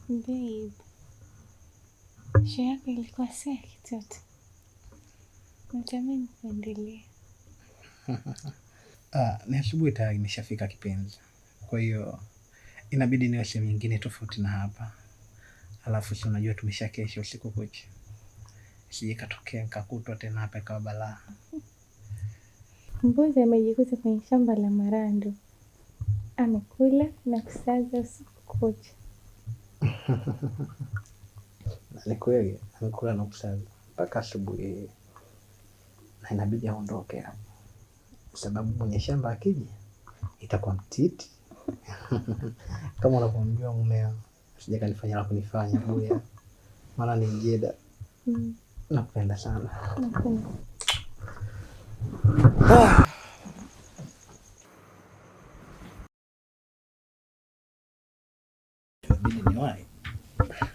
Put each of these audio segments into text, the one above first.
Babe, show yako ilikuwa si ya kitoto. Natamani kuendelea. Ni asubuhi tayari imeshafika kipenzi. Kwa hiyo inabidi niwe sehemu nyingine tofauti na hapa. Alafu si unajua tumeshakesha usiku kucha. Sije katokea nikakutwa tena hapa ikawa balaa. Mbuzi amejikuta kwenye shamba la marando. Amekula na kusaza usiku kucha. Ni kweli amekula na kusaza mpaka asubuhi. Na inabidi aondoke hapa. Sababu mwenye shamba akija itakuwa mtiti. Kama unavyomjua mumeo, sije kanifanya la kunifanya buya. Maana ni mjeda. Nakupenda sana. Nakupenda. Inabidi niwahi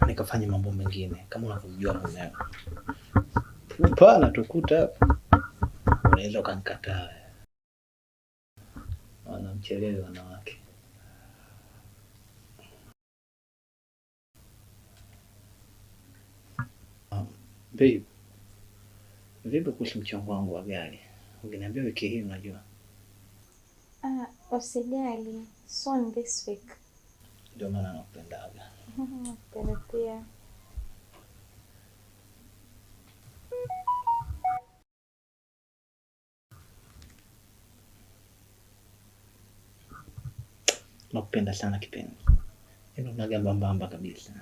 nikafanya mambo mengine kama unavyomjua mumeo. Hapana tukuta hapa. Unaweza ukanikataa. Wanamchelewa wanawake. Babe, vipi kuhusu mchongo wangu wa gari? Ungeniambia wiki hii unajua. Usijali. Soon this week. Ndio maana nakupendaga. Nakupenda pia. Nakupenda sana kipenzi. Yaani unagamba mbamba kabisa.